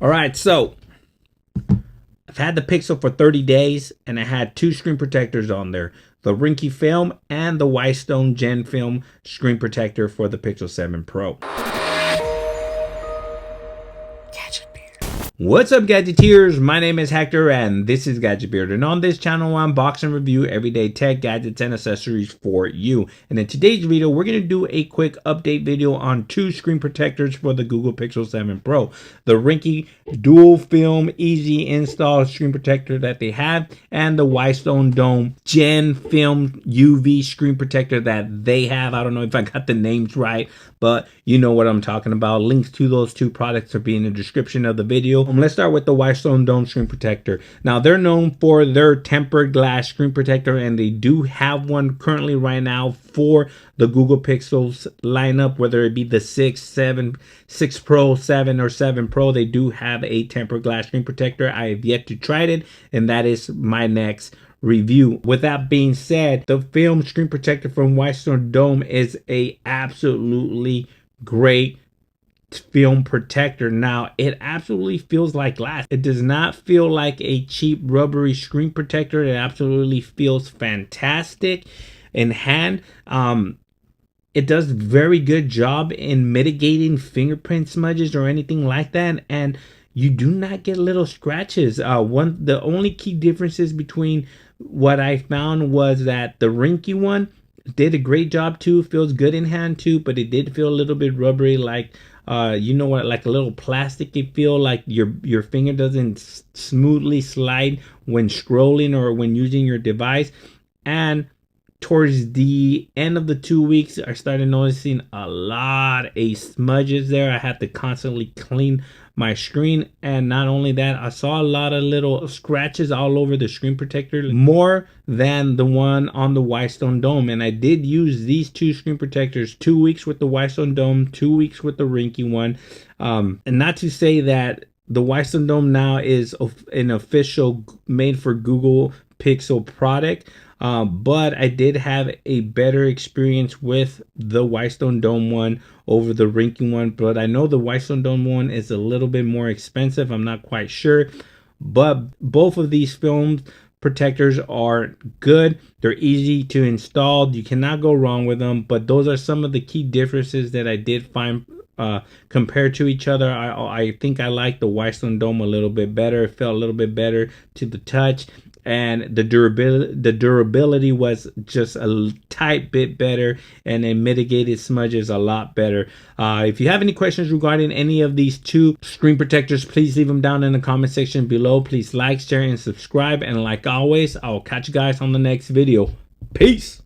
All right, so I've had the Pixel for 30 days and I had two screen protectors on there. The Ringke film and the Whitestone Gen film screen protector for the Pixel 7 Pro. What's up, Gadgeteers? My name is Hector and this is Gadgetbeard, and on this channel I unbox and review everyday tech gadgets and accessories for you. And in today's video we're going to do a quick update video on two screen protectors for the Google Pixel 7 Pro. The Ringke dual film easy install screen protector that they have, and the Whitestone Dome Gen film UV screen protector that they have. I don't know if I got the names right, but you know what I'm talking about. Links to those two products will be in the description of the video. Let's start with the Whitestone Dome screen protector. Now, they're known for their tempered glass screen protector, and they do have one currently right now for the Google Pixels lineup, whether it be the 6 Pro, 7, or 7 Pro. They do have a tempered glass screen protector. I have yet to try it, and that is my next review. With that being said, the film screen protector from Whitestone Dome is a absolutely great film protector. Now, it absolutely feels like glass. It does not feel like a cheap rubbery screen protector. It absolutely feels fantastic in hand. It does very good job in mitigating fingerprint smudges or anything like that, and you do not get little scratches. The only key differences between what I found was that the Ringke one did a great job too, feels good in hand too, but it did feel a little bit rubbery, like you know what, like a little plasticky feel, like your finger doesn't smoothly slide when scrolling or when using your device. And towards the end of the 2 weeks, I started noticing a lot of smudges there. I had to constantly clean my screen, and not only that, I saw a lot of little scratches all over the screen protector, more than the one on the Whitestone Dome. And I did use these two screen protectors, 2 weeks with the Whitestone Dome, 2 weeks with the Ringke one. And not to say that the Whitestone Dome now is an official made for Google Pixel product, but I did have a better experience with the Whitestone Dome one over the Ringke one. But I know the Whitestone Dome one is a little bit more expensive. I'm not quite sure, but both of these film protectors are good. They're easy to install. You cannot go wrong with them. But those are some of the key differences that I did find compared to each other. I think I like the Whitestone Dome a little bit better. It felt a little bit better to the touch, and the durability was just a tight bit better, and it mitigated smudges a lot better. If you have any questions regarding any of these two screen protectors, please leave them down in the comment section below. Please like, share, and subscribe, and like always, I'll catch you guys on the next video. Peace.